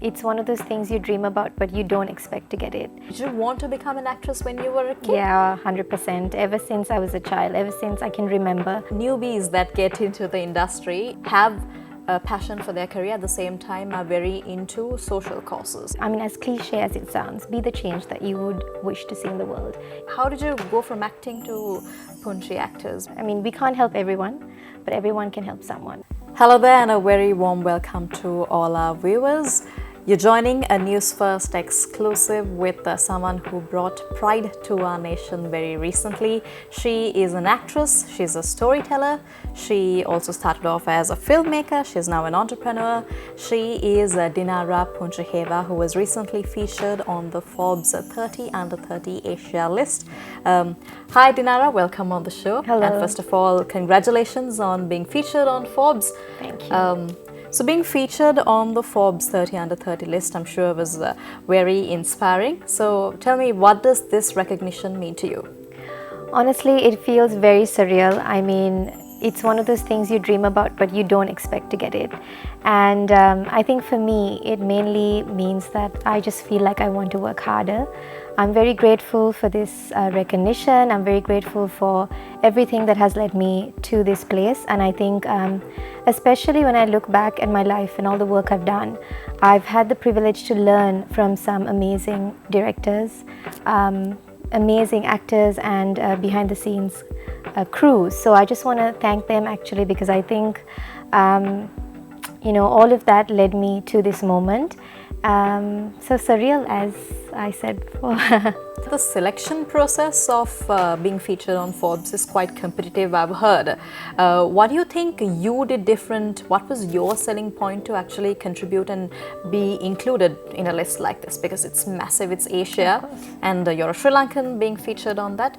it's one of those things you dream about, but you don't expect to get it. Did you want to become an actress when you were a kid? Yeah, 100%. Ever since I was a child, ever since I can remember. Newbies that get into the industry have a passion for their career, at the same time are very into social causes. I mean, as cliche as it sounds, be the change that you would wish to see in the world. How did you go from acting to Punchi actors? I mean, we can't help everyone, but everyone can help someone. Hello there and a very warm welcome to all our viewers. You're joining a News First exclusive with someone who brought pride to our nation very recently. She is an actress, she's a storyteller, she also started off as a filmmaker, she's now an entrepreneur. She is Dinara Punchihewa, who was recently featured on the Forbes 30 Under 30 Asia list. Hi Dinara, welcome on the show. Hello. And first of all, congratulations on being featured on Forbes. Thank you. So being featured on the Forbes 30 Under 30 list, I'm sure was very inspiring. So tell me, what does this recognition mean to you? Honestly, it feels very surreal. I mean, it's one of those things you dream about, but you don't expect to get it. And I think for me, it mainly means that I just feel like I want to work harder. I'm very grateful for this recognition. I'm very grateful for everything that has led me to this place. And I think especially when I look back at my life and all the work I've done, I've had the privilege to learn from some amazing directors, amazing actors and behind the scenes crew. So I just want to thank them actually, because I think all of that led me to this moment. So surreal, as I said before. The selection process of being featured on Forbes is quite competitive, I've heard. What do you think you did different? What was your selling point to actually contribute and be included in a list like this? Because it's massive, it's Asia, and you're a Sri Lankan being featured on that.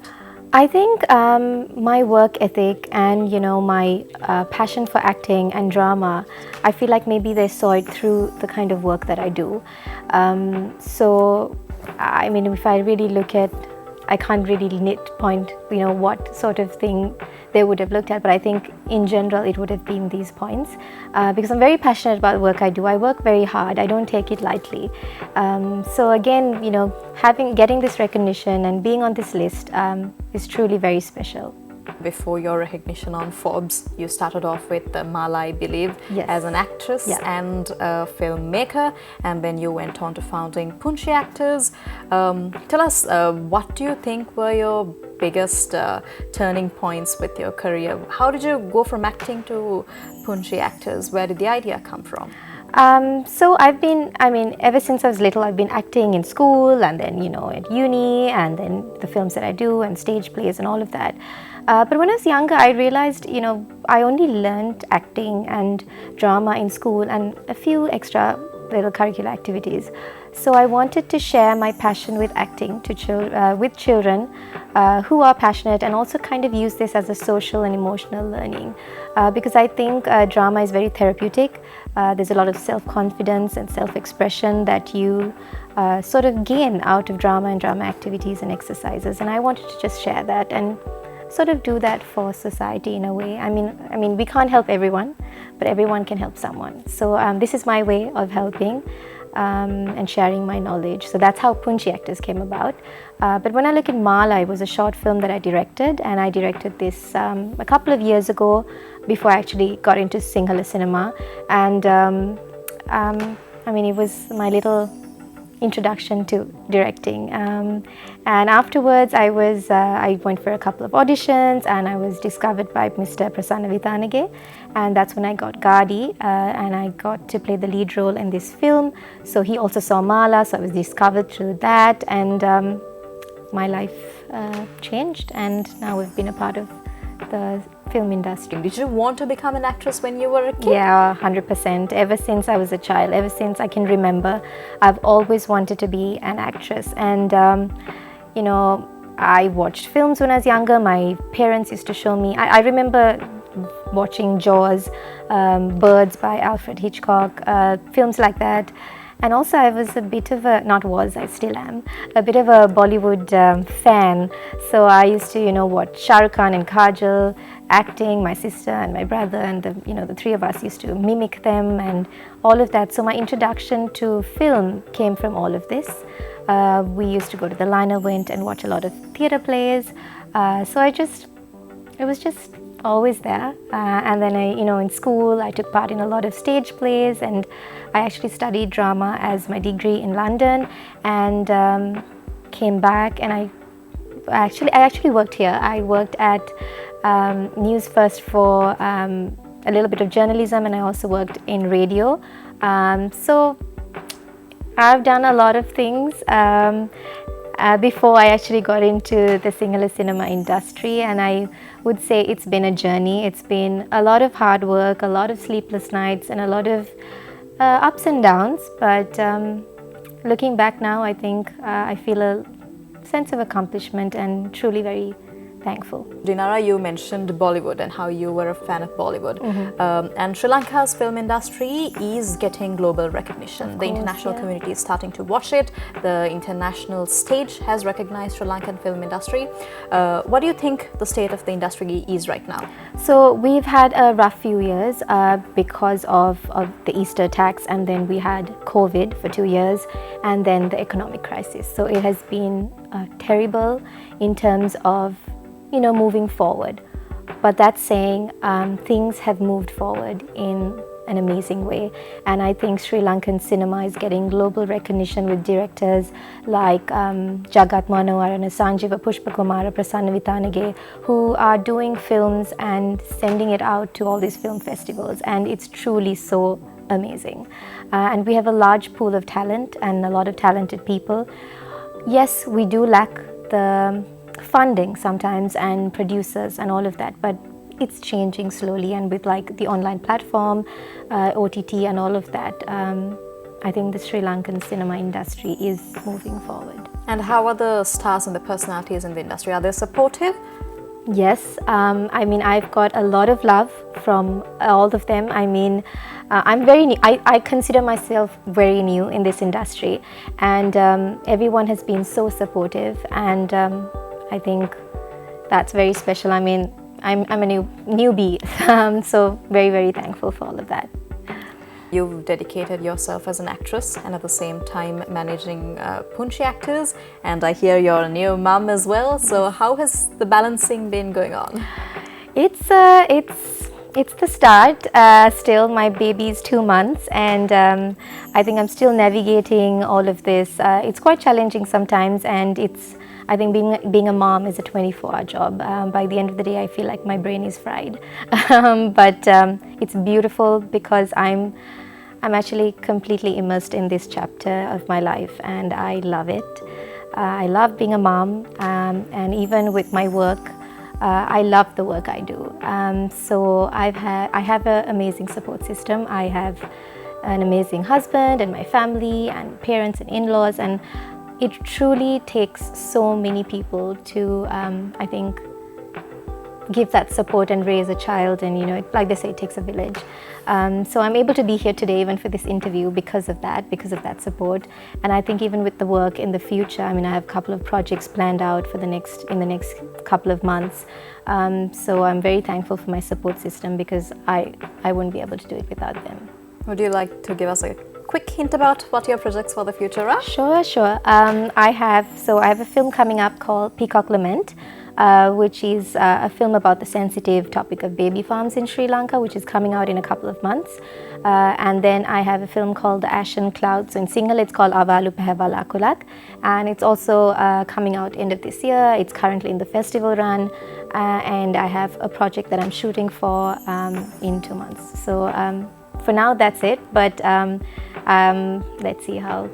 I think my work ethic and my passion for acting and drama, I feel like maybe they saw it through the kind of work that I do. So I mean, if I really look at, I can't really point what sort of thing they would have looked at, but I think in general it would have been these points, because I'm very passionate about the work I do. I work very hard, I don't take it lightly. So again, getting this recognition and being on this list is truly very special. Before your recognition on Forbes, you started off with Mala, I believe, yes, as an actress and a filmmaker, and then you went on to founding Punchi Actors. Tell us, what do you think were your biggest turning points with your career? How did you go from acting to Punchi Actors? Where did the idea come from? So ever since I was little, I've been acting in school and then, at uni, and then the films that I do and stage plays and all of that. But when I was younger, I realized, I only learned acting and drama in school and a few extra little curricular activities. So I wanted to share my passion with acting with children who are passionate, and also kind of use this as a social and emotional learning, because I think drama is very therapeutic. There's a lot of self-confidence and self-expression that you sort of gain out of drama and drama activities and exercises, and I wanted to just share that and sort of do that for society in a way. I mean, we can't help everyone, but everyone can help someone. So this is my way of helping and sharing my knowledge. So that's how Punchi Actors came about. But when I look at Mala, it was a short film that I directed, and I directed this a couple of years ago before I actually got into Sinhala cinema. And it was my little introduction to directing, and afterwards I went for a couple of auditions, and I was discovered by Mr. Prasanna Vithanage, and that's when I got Gadi, and I got to play the lead role in this film. So he also saw Mala, so I was discovered through that, and my life changed, and now we've been a part of the film industry. Did you want to become an actress when you were a kid? Yeah, 100%. Ever since I was a child, ever since I can remember, I've always wanted to be an actress. And I watched films when I was younger. My parents used to show me. I remember watching Jaws, Birds by Alfred Hitchcock, films like that. And also I was a bit of I still am, a bit of a Bollywood fan. So I used to, watch Shah Rukh Khan and Kajal, acting. My sister and my brother and the three of us used to mimic them and all of that. So my introduction to film came from all of this. We used to go to the Liner Wind and watch a lot of theatre plays. So it was just always there. And then in school, I took part in a lot of stage plays, and I actually studied drama as my degree in London, and came back, and I actually worked here. I worked at Newsfirst for a little bit of journalism, and I also worked in radio. So I've done a lot of things before I actually got into the Sinhala cinema industry, and I would say it's been a journey. It's been a lot of hard work, a lot of sleepless nights, and a lot of ups and downs. But looking back now, I think I feel a sense of accomplishment and truly very thankful. Dinara, you mentioned Bollywood and how you were a fan of Bollywood. And Sri Lanka's film industry is getting global recognition. The international community is starting to watch it. The international stage has recognized Sri Lankan film industry. What do you think the state of the industry is right now? So we've had a rough few years because of the Easter attacks, and then we had COVID for 2 years, and then the economic crisis. So it has been terrible in terms of moving forward. But that saying, things have moved forward in an amazing way, and I think Sri Lankan cinema is getting global recognition with directors like Jagat Manoharan, Sanjeeva Pushpakumara, Prasanna Vitanage, who are doing films and sending it out to all these film festivals, and it's truly so amazing. And we have a large pool of talent and a lot of talented people. Yes, we do lack the funding sometimes and producers and all of that, but it's changing slowly, and with like the online platform, OTT and all of that, I think the Sri Lankan cinema industry is moving forward. And how are the stars and the personalities in the industry? Are they supportive? Yes, I mean, I've got a lot of love from all of them. I mean, I'm very new. I consider myself very new in this industry, and everyone has been so supportive, and I think that's very special. I mean, I'm a newbie, so very, very thankful for all of that. You've dedicated yourself as an actress and at the same time managing Punchi actors, and I hear you're a new mum as well. So how has the balancing been going on? It's the start. Still, my baby's 2 months, and I think I'm still navigating all of this. It's quite challenging sometimes, and I think being a mom is a 24-hour job. By the end of the day, I feel like my brain is fried. But it's beautiful because I'm actually completely immersed in this chapter of my life, and I love it. I love being a mom, and even with my work, I love the work I do. So I have an amazing support system. I have an amazing husband and my family and parents and in-laws, and it truly takes so many people to, I think, give that support and raise a child. And like they say, it takes a village. So I'm able to be here today even for this interview because of that support. And I think even with the work in the future, I mean, I have a couple of projects planned out for in the next couple of months. So I'm very thankful for my support system, because I wouldn't be able to do it without them. Would you like to give us a quick hint about what your projects for the future are? Sure. I have a film coming up called Peacock Lament, which is a film about the sensitive topic of baby farms in Sri Lanka, which is coming out in a couple of months. And then I have a film called The Ashen Cloud. So in Sinhala, it's called Avalu Pehevala Kulak, and it's also coming out end of this year. It's currently in the festival run, and I have a project that I'm shooting for in 2 months. So for now, that's it. But let's see how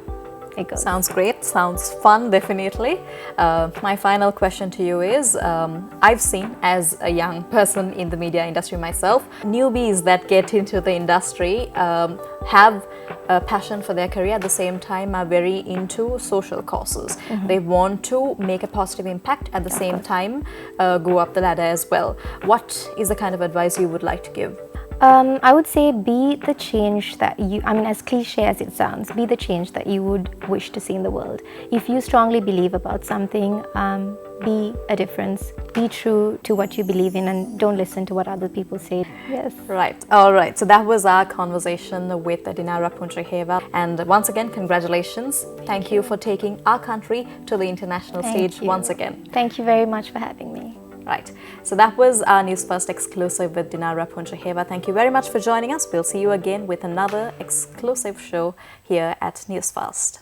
it goes. Sounds great. Sounds fun, definitely. My final question to you is, I've seen, as a young person in the media industry myself, newbies that get into the industry have a passion for their career, at the same time are very into social causes. They want to make a positive impact, at the same time go up the ladder as well. What is the kind of advice you would like to give? I would say be the change that you, I mean, as cliche as it sounds, be the change that you would wish to see in the world. If you strongly believe about something, be a difference. Be true to what you believe in and don't listen to what other people say. Yes. Right. All right. So that was our conversation with Dinara Punchihewa. And once again, congratulations. Thank you for taking our country to the international stage once again. Thank you very much for having me. Right. So that was our News First exclusive with Dinara Punchihewa. Thank you very much for joining us. We'll see you again with another exclusive show here at News First.